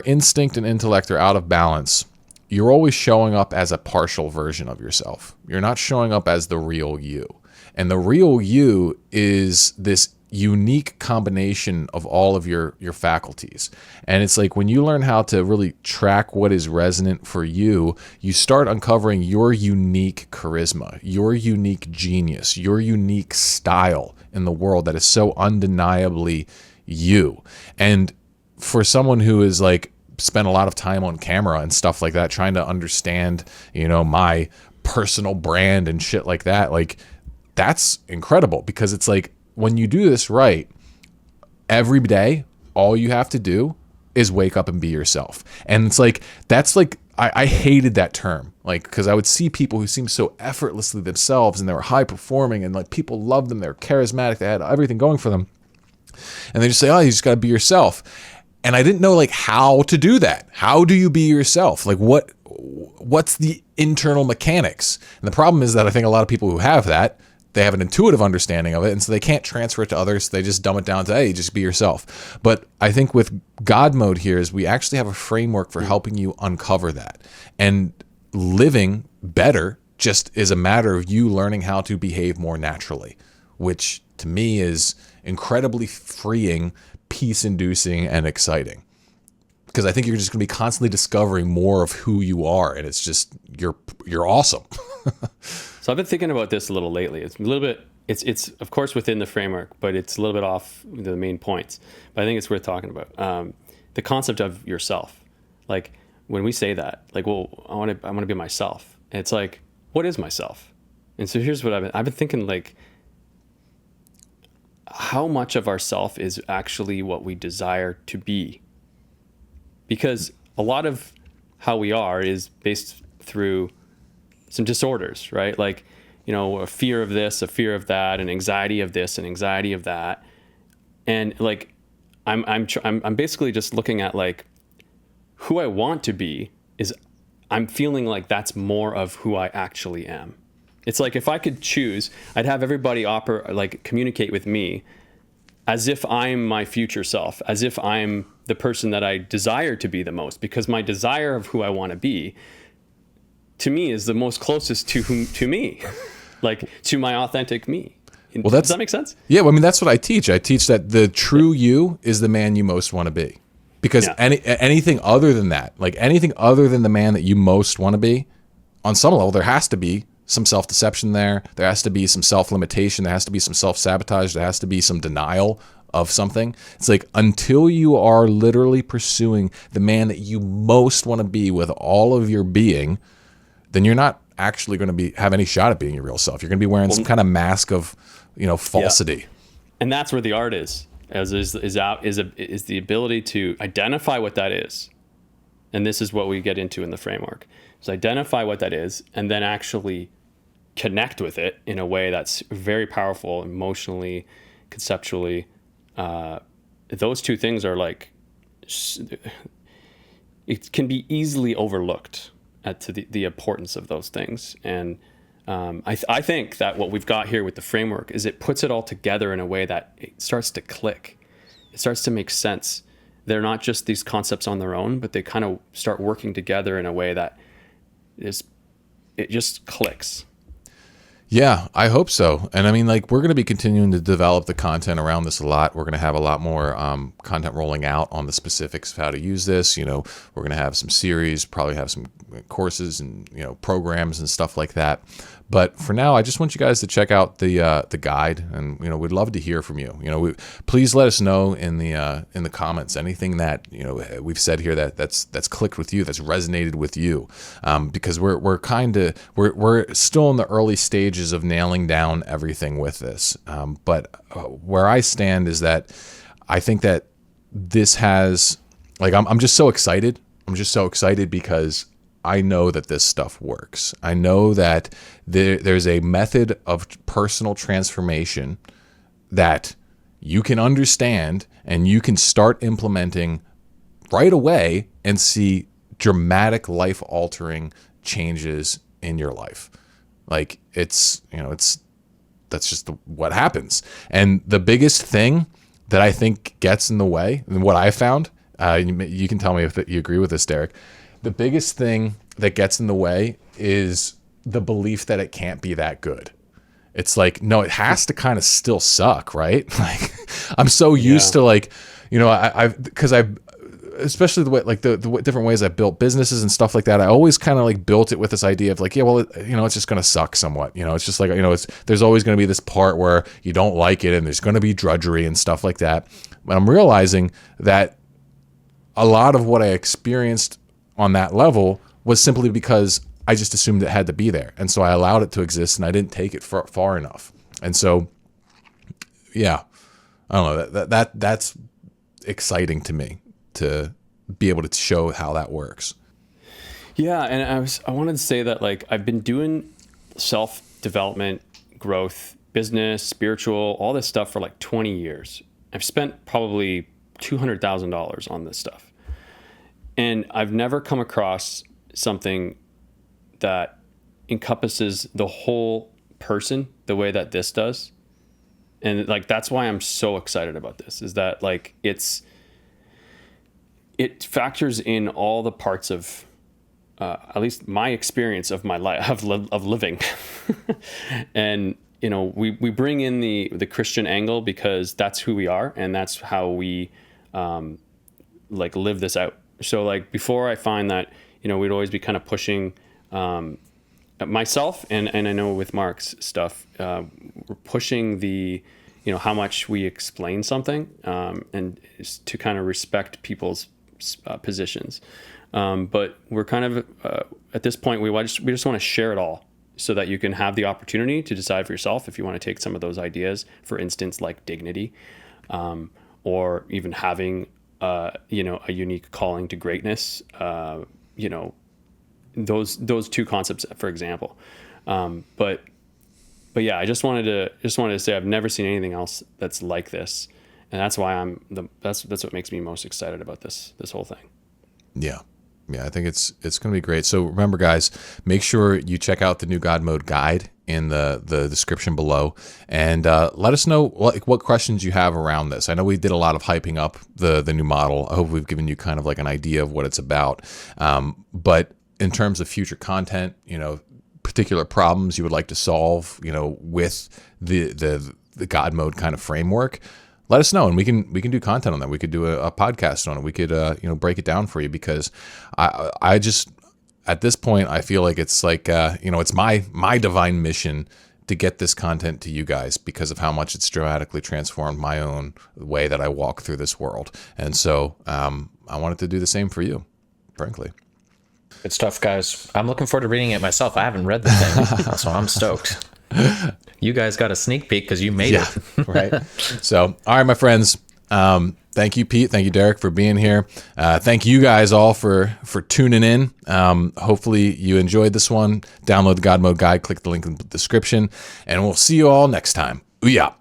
instinct and intellect are out of balance, you're always showing up as a partial version of yourself. You're not showing up as the real you. And the real you is this unique combination of all of your faculties. And it's when you learn how to really track what is resonant for you, you start uncovering your unique charisma, your unique genius, your unique style in the world that is so undeniably you. And for someone who is spent a lot of time on camera and stuff like that, trying to understand, my personal brand and shit like that. Like, that's incredible, because it's like, when you do this right, every day, all you have to do is wake up and be yourself. And it's like, that's like, I hated that term, like, because I would see people who seemed so effortlessly themselves, and they were high performing, and like people loved them, they're charismatic, they had everything going for them, and they just say, oh, you just got to be yourself. And I didn't know like how to do that. How do you be yourself? Like, what's the internal mechanics? And the problem is that I think a lot of people who have that, they have an intuitive understanding of it, and so they can't transfer it to others. So they just dumb it down to, hey, just be yourself. But I think with God mode here is we actually have a framework for helping you uncover that. And living better just is a matter of you learning how to behave more naturally, which to me is incredibly freeing, peace-inducing, and exciting. Because I think you're just going to be constantly discovering more of who you are, and it's just, you're awesome. So I've been thinking about this a little lately. It's a little bit, it's of course within the framework, but it's a little bit off the main points. But I think it's worth talking about. The concept of yourself. Like, when we say that, like, well, I want to be myself. And it's like, what is myself? And so here's what I've been thinking, like, how much of ourself is actually what we desire to be? Because a lot of how we are is based through some disorders, right? Like, a fear of this, a fear of that, an anxiety of this, an anxiety of that. And like, I'm basically just looking at like who I want to be is, I'm feeling like that's more of who I actually am. It's like, if I could choose, I'd have everybody communicate with me as if I'm my future self, as if I'm the person that I desire to be the most, because my desire of who I want to be, to me, is the most closest to me, like to my authentic me. Well, does that make sense? Yeah, well, I mean, that's what I teach. I teach that the true you is the man you most want to be. Because anything other than that, like anything other than the man that you most want to be, on some level, there has to be some self-deception there. There has to be some self-limitation. There has to be some self-sabotage. There has to be some denial of something. It's like, until you are literally pursuing the man that you most want to be with all of your being, then you're not actually going to have any shot at being your real self. You're going to be wearing some kind of mask of, falsity. Yeah. And that's where the art is the ability to identify what that is. And this is what we get into in the framework. So identify what that is, and then actually connect with it in a way that's very powerful, emotionally, conceptually. Those two things are like, it can be easily overlooked to the importance of those things. And I think that what we've got here with the framework is it puts it all together in a way that it starts to click. It starts to make sense. They're not just these concepts on their own, but they kind of start working together in a way that it just clicks. Yeah, I hope so. And I mean, like, we're going to be continuing to develop the content around this a lot. We're going to have a lot more content rolling out on the specifics of how to use this. We're going to have some series, probably have some courses and, programs and stuff like that. But for now, I just want you guys to check out the guide, and we'd love to hear from you. Please let us know in the comments anything that we've said here that's clicked with you, that's resonated with you, because we're still in the early stages of nailing down everything with this. But where I stand is that I think that this has, like, I'm just so excited. I'm just so excited because I know that this stuff works. I know that there's a method of personal transformation that you can understand and you can start implementing right away and see dramatic life-altering changes in your life. Like, that's just what happens. And the biggest thing that I think gets in the way, and what I found, you can tell me if you agree with this, Derek, the biggest thing that gets in the way is the belief that it can't be that good. It's like, no, it has to kind of still suck, right? Like, I'm so used to, like, because I've especially the way, like the different ways I built businesses and stuff like that. I always kind of like built it with this idea of like, yeah, well, it's just going to suck somewhat. It's just like, there's always going to be this part where you don't like it and there's going to be drudgery and stuff like that. But I'm realizing that a lot of what I experienced on that level was simply because I just assumed it had to be there. And so I allowed it to exist, and I didn't take it far enough. And so, yeah, I don't know, that's exciting to me to be able to show how that works. Yeah. And I wanted to say that, like, I've been doing self-development, growth, business, spiritual, all this stuff for like 20 years. I've spent probably $200,000 on this stuff. And I've never come across something that encompasses the whole person the way that this does. And like, that's why I'm so excited about this, is that like, it factors in all the parts of, at least my experience of my life, of living. And, you know, we bring in the Christian angle because that's who we are. And that's how we, like, live this out. So like, before, I find that, you know, we'd always be kind of pushing, myself, and I know with Mark's stuff, we're pushing the, you know, how much we explain something, and to kind of respect people's positions. But we're kind of, at this point, we just want to share it all so that you can have the opportunity to decide for yourself if you want to take some of those ideas, for instance, like dignity, or even having, you know, a unique calling to greatness, you know, those two concepts, for example. But yeah, I just wanted to say I've never seen anything else that's like this, and that's why that's what makes me most excited about this whole thing. Yeah. I think it's going to be great. So remember, guys, make sure you check out the new God Mode guide in the description below, and let us know what questions you have around this. I know we did a lot of hyping up the new model. I hope we've given you kind of like an idea of what it's about. But in terms of future content, you know, particular problems you would like to solve, you know, with the God Mode kind of framework, let us know, and we can do content on that. We could do a podcast on it. We could you know, break it down for you, because I just, at this point, I feel like it's like you know, it's my divine mission to get this content to you guys because of how much it's dramatically transformed my own way that I walk through this world. And so I wanted to do the same for you, frankly. Good stuff, guys. I'm looking forward to reading it myself. I haven't read the thing, so I'm stoked. You guys got a sneak peek because you made it. Right. So, all right, my friends. Thank you, Pete. Thank you, Derek, for being here. Thank you guys all for tuning in. Hopefully you enjoyed this one. Download the God Mode guide. Click the link in the description, and we'll see you all next time. Ooh-yah.